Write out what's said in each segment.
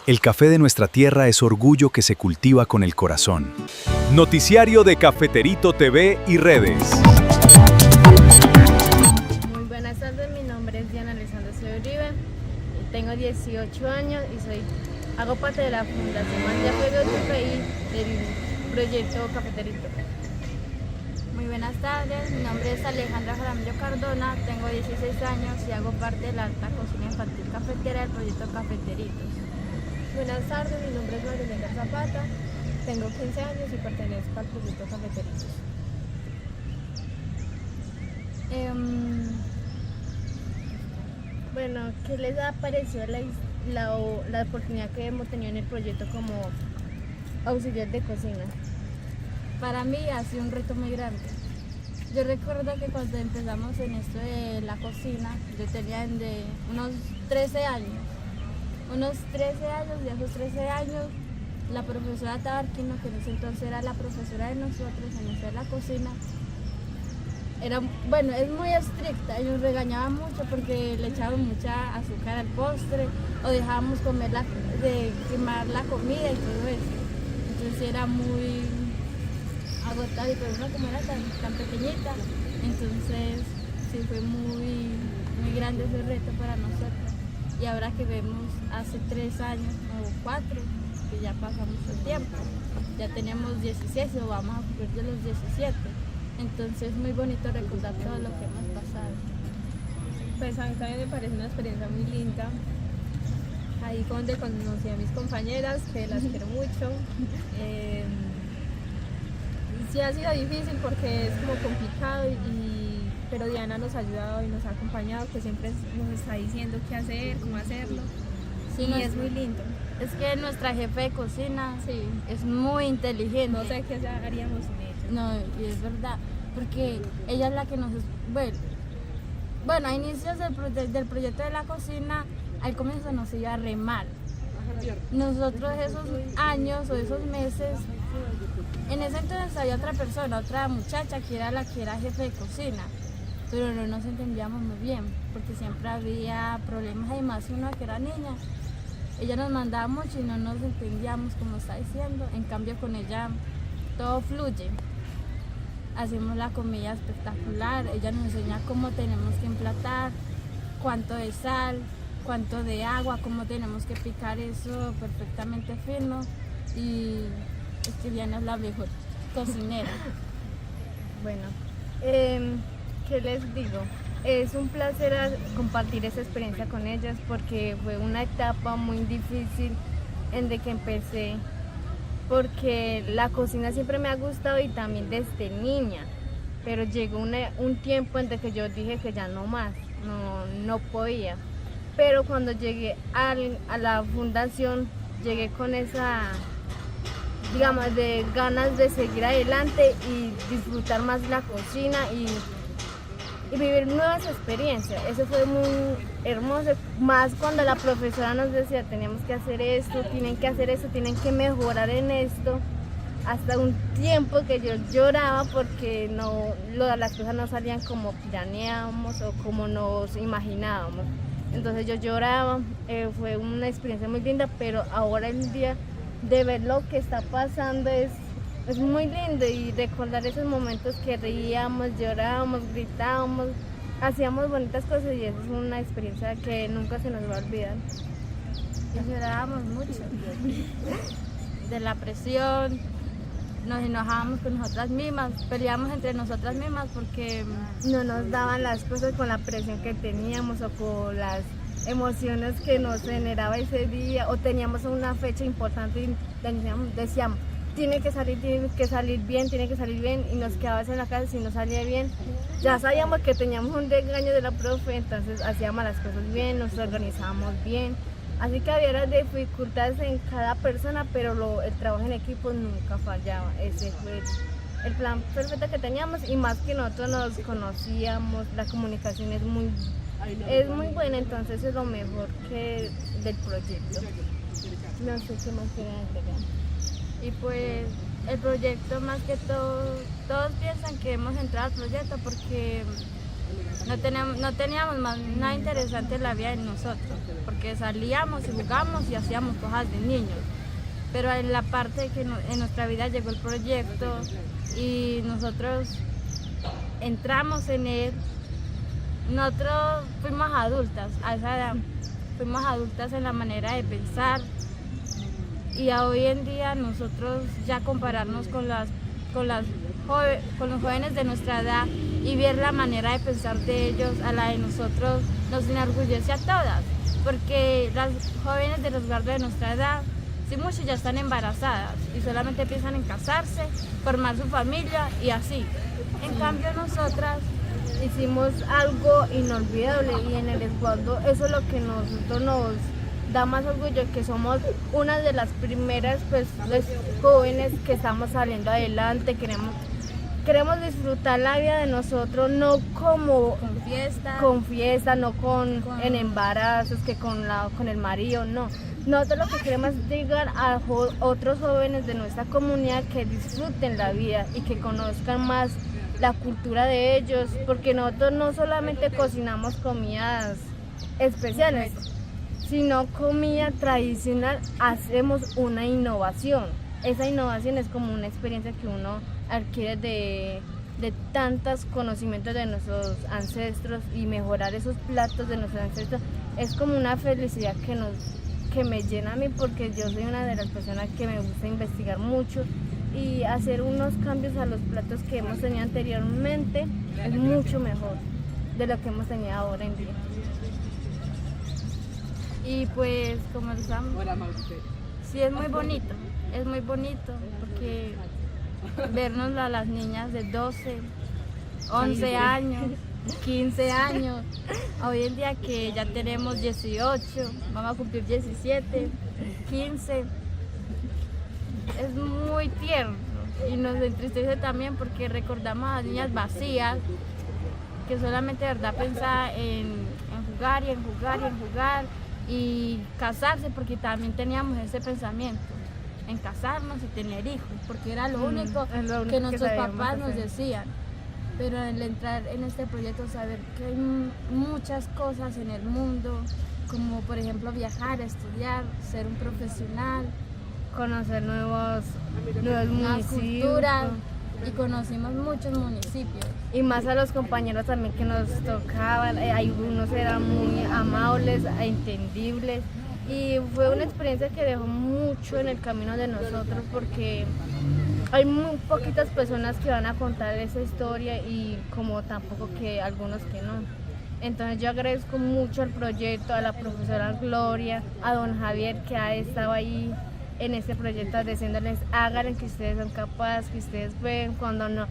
El café de nuestra tierra es orgullo que se cultiva con el corazón. Noticiario de Cafeterito TV y redes. Muy buenas tardes, mi nombre es Diana Alessandra Uribe, tengo 18 años y hago parte de la Fundación María Fuego TPI del proyecto Cafeterito. Muy buenas tardes, mi nombre es Alejandra Jaramillo Cardona, tengo 16 años y hago parte de la alta cocina infantil cafetera del proyecto Cafeteritos. Buenas tardes, mi nombre es Marilena Zapata, tengo 15 años y pertenezco al proyecto Cafeteritos. Bueno, ¿qué les ha parecido la oportunidad que hemos tenido en el proyecto como auxiliar de cocina? Para mí ha sido un reto muy grande. Yo recuerdo que cuando empezamos en esto de la cocina, yo tenía unos 13 años. Y a esos 13 años, la profesora Tabarquino, que en ese entonces era la profesora de nosotros en esto de la cocina, es muy estricta y nos regañaba mucho porque le echábamos mucha azúcar al postre o dejábamos de quemar la comida y todo eso. Entonces era muy agotado y por uno como era tan pequeñita, entonces sí fue muy grande ese reto para nosotros. Y ahora que vemos hace 3 años o 4, que ya pasa mucho tiempo, ya tenemos 16 o vamos a cumplir de los 17. Entonces es muy bonito recordar todo lo que hemos pasado. Pues a mí también me parece una experiencia muy linda. Ahí fue donde conocí a mis compañeras, que las quiero mucho. Sí ha sido difícil porque es como complicado, pero Diana nos ha ayudado y nos ha acompañado, que siempre nos está diciendo qué hacer, cómo hacerlo. Sí, y es muy lindo. Es que nuestra jefe de cocina sí, es muy inteligente. No sé qué haríamos sin ella. No, y es verdad, porque ella es la que nos... Bueno, a inicios del proyecto de la cocina, al comienzo nos iba re mal. Nosotros esos años o esos meses, en ese entonces había otra muchacha que era la que era jefe de cocina, pero no nos entendíamos muy bien, porque siempre había problemas, además una que era niña. Ella nos mandaba mucho y no nos entendíamos, como está diciendo. En cambio con ella todo fluye. Hacemos la comida espectacular, ella nos enseña cómo tenemos que emplatar, cuánto de sal, cuánto de agua, cómo tenemos que picar eso perfectamente fino, y es que Diana es la mejor cocinera. Bueno, ¿qué les digo? Es un placer compartir esa experiencia con ellas porque fue una etapa muy difícil desde que empecé, porque la cocina siempre me ha gustado y también desde niña, pero llegó un tiempo en que yo dije que ya no más, no podía. Pero cuando llegué a la fundación, llegué con esa, digamos, de ganas de seguir adelante y disfrutar más la cocina y vivir nuevas experiencias. Eso fue muy hermoso, más cuando la profesora nos decía, tenemos que hacer esto, tienen que hacer esto, tienen que mejorar en esto. Hasta un tiempo que yo lloraba porque las cosas no salían como planeábamos o como nos imaginábamos. Entonces yo lloraba, fue una experiencia muy linda, pero ahora el día de ver lo que está pasando es muy lindo, y recordar esos momentos que reíamos, llorábamos, gritábamos, hacíamos bonitas cosas, y eso es una experiencia que nunca se nos va a olvidar. Y llorábamos mucho de la presión, nos enojábamos con nosotras mismas, peleábamos entre nosotras mismas porque no nos daban las cosas con la presión que teníamos o con las emociones que nos generaba ese día, o teníamos una fecha importante y decíamos, tiene que salir bien, y nos quedábamos en la casa si no salía bien. Ya sabíamos que teníamos un regaño de la profe, entonces hacíamos las cosas bien, nos organizábamos bien. Así que había dificultades en cada persona, pero el trabajo en equipo nunca fallaba. Ese fue el plan perfecto que teníamos, y más que nosotros nos conocíamos, la comunicación es muy buena, entonces es lo mejor del proyecto. No sé qué más quieren agregar. Y pues el proyecto, más que todo, todos piensan que hemos entrado al proyecto porque No teníamos más nada interesante en la vida de nosotros, porque salíamos y jugamos y hacíamos cosas de niños. Pero en la parte que en nuestra vida llegó el proyecto y nosotros entramos en él, nosotros fuimos adultas a esa edad, fuimos adultas en la manera de pensar, y a hoy en día nosotros ya compararnos con los jóvenes de nuestra edad y ver la manera de pensar de ellos a la de nosotros nos enorgullece a todas, porque las jóvenes de los lugares de nuestra edad, sí, muchas ya están embarazadas y solamente piensan en casarse, formar su familia y así. En cambio nosotras hicimos algo inolvidable, y en el Esgualdo eso es lo que nosotros nos da más orgullo, que somos una de las primeras jóvenes que estamos saliendo adelante. Queremos disfrutar la vida de nosotros, no como con fiesta, no en embarazos, que con el marido, no. Nosotros lo que queremos es llegar a otros jóvenes de nuestra comunidad que disfruten la vida y que conozcan más la cultura de ellos, porque nosotros no solamente cocinamos comidas especiales, sino comida tradicional, hacemos una innovación. Esa innovación es como una experiencia que uno adquiere de tantos conocimientos de nuestros ancestros, y mejorar esos platos de nuestros ancestros es como una felicidad que me llena a mí, porque yo soy una de las personas que me gusta investigar mucho, y hacer unos cambios a los platos que hemos tenido anteriormente es mucho mejor de lo que hemos tenido ahora en día. Y pues como estamos, sí, es muy bonito porque vernos a las niñas de 12, 11 años, 15 años, hoy en día que ya tenemos 18, vamos a cumplir 17, 15, es muy tierno y nos entristece también porque recordamos a las niñas vacías que solamente de verdad pensaban en jugar y en jugar y en jugar y casarse, porque también teníamos ese pensamiento en casarnos y tener hijos, porque era lo único que nuestros papás nos decían. Pero al entrar en este proyecto, saber que hay muchas cosas en el mundo, como por ejemplo viajar, estudiar, ser un profesional, conocer nuevas nuevas culturas, y conocimos muchos municipios. Y más a los compañeros también que nos tocaban, algunos eran muy amables, entendibles, y fue una experiencia que dejó mucho en el camino de nosotros, porque hay muy poquitas personas que van a contar esa historia, y como tampoco que algunos que no. Entonces yo agradezco mucho al proyecto, a la profesora Gloria, a don Javier, que ha estado ahí en este proyecto diciéndoles háganlo, que ustedes son capaces, que ustedes pueden. Cuando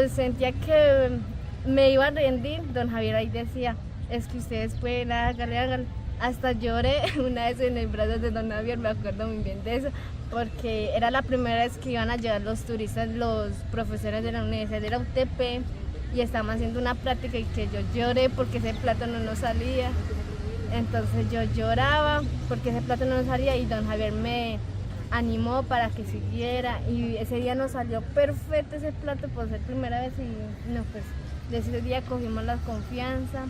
sentía que me iba a rendir, don Javier ahí decía, es que ustedes pueden, háganlo. Hasta lloré una vez en el brazo de don Javier, me acuerdo muy bien de eso, porque era la primera vez que iban a llevar los turistas, los profesores de la Universidad de la UTP, y estaban haciendo una práctica, y que yo lloré porque ese plato no nos salía. Entonces yo lloraba porque ese plato no nos salía, y don Javier me animó para que siguiera, y ese día nos salió perfecto ese plato por ser primera vez, y no, pues desde ese día cogimos la confianza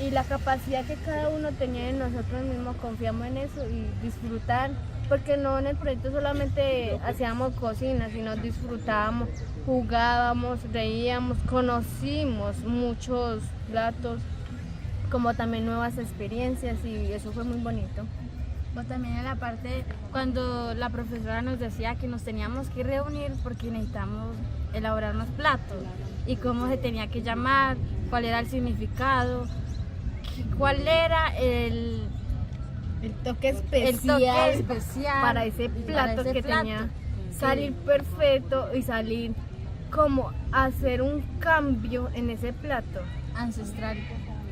y la capacidad que cada uno tenía en nosotros mismos, confiamos en eso y disfrutar, porque no en el proyecto solamente hacíamos cocina, sino disfrutábamos, jugábamos, reíamos, conocimos muchos platos, como también nuevas experiencias, y eso fue muy bonito. Pues también en la parte cuando la profesora nos decía que nos teníamos que reunir porque necesitamos elaborar más platos, y cómo se tenía que llamar, cuál era el significado, cuál era el toque especial para ese plato. plato que tenía salir perfecto y salir como hacer un cambio en ese plato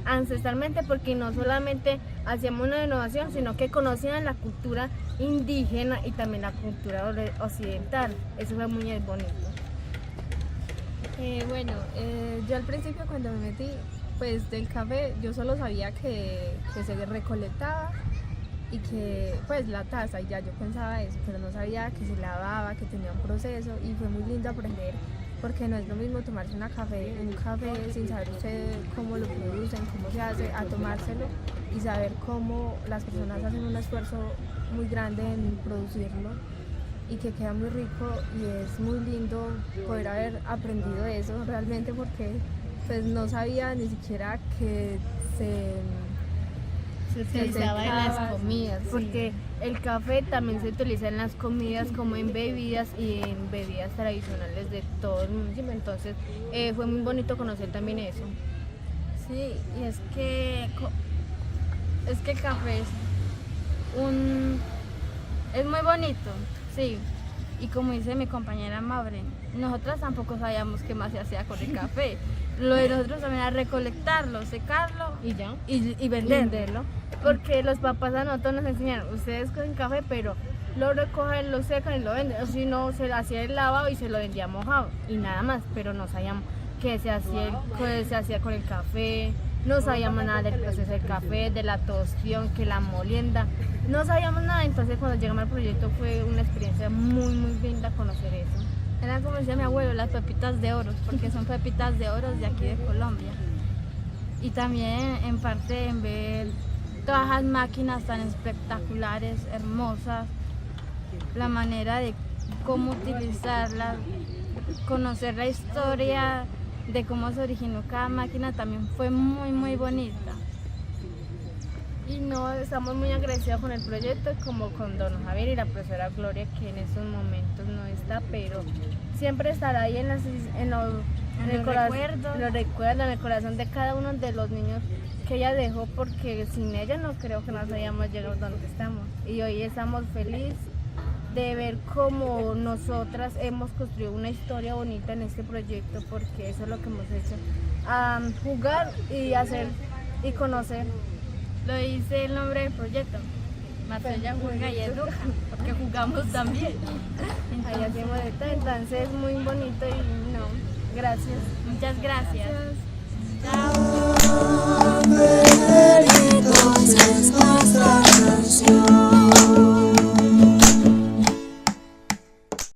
ancestralmente, porque no solamente hacíamos una innovación, sino que conocían la cultura indígena y también la cultura occidental. Eso fue muy bonito. Yo al principio, cuando me metí pues del café, yo solo sabía que se recolectaba y que pues la taza, y ya yo pensaba eso, pero no sabía que se lavaba, que tenía un proceso, y fue muy lindo aprender porque no es lo mismo tomarse un café sin saber usted cómo lo producen, cómo se hace, a tomárselo y saber cómo las personas hacen un esfuerzo muy grande en producirlo y que queda muy rico, y es muy lindo poder haber aprendido eso realmente, porque pues no sabía ni siquiera que se utilizaba en las comidas, sí. porque el café también se utiliza en las comidas como en bebidas y en bebidas tradicionales de todo el municipio, entonces fue muy bonito conocer también eso. Sí, y es que el café es muy bonito, sí. Y como dice mi compañera Maureen, nosotras tampoco sabíamos qué más se hacía con el café. Lo de nosotros también era recolectarlo, secarlo Y ya. y venderlo. Porque los papás a nosotros nos enseñaron, ustedes cogen café, pero lo recogen, lo secan y lo venden. O si no, se hacía el lavado y se lo vendía mojado y nada más, pero no sabíamos qué se hacía con el café, no sabíamos nada del proceso del café, de la tostión, que la molienda, no sabíamos nada. Entonces cuando llegamos al proyecto fue una experiencia muy muy linda conocer eso. Eran, como decía mi abuelo, las pepitas de oro, porque son pepitas de oro de aquí de Colombia. Y también en parte en ver todas las máquinas tan espectaculares, hermosas, la manera de cómo utilizarlas, conocer la historia de cómo se originó cada máquina también fue muy muy bonita. Y no, estamos muy agradecidos con el proyecto, como con don Javier y la profesora Gloria, que en estos momentos no está, pero siempre estará ahí en los recuerdos, en el corazón de cada uno de los niños que ella dejó, porque sin ella no creo que nos hayamos llegado donde estamos. Y hoy estamos felices de ver cómo nosotras hemos construido una historia bonita en este proyecto, porque eso es lo que hemos hecho, jugar y hacer y conocer. Lo dice el nombre del proyecto, Marsella juega y educa, porque jugamos también. Ahí hacemos de todo, entonces muy bonito y no, gracias. Muchas gracias.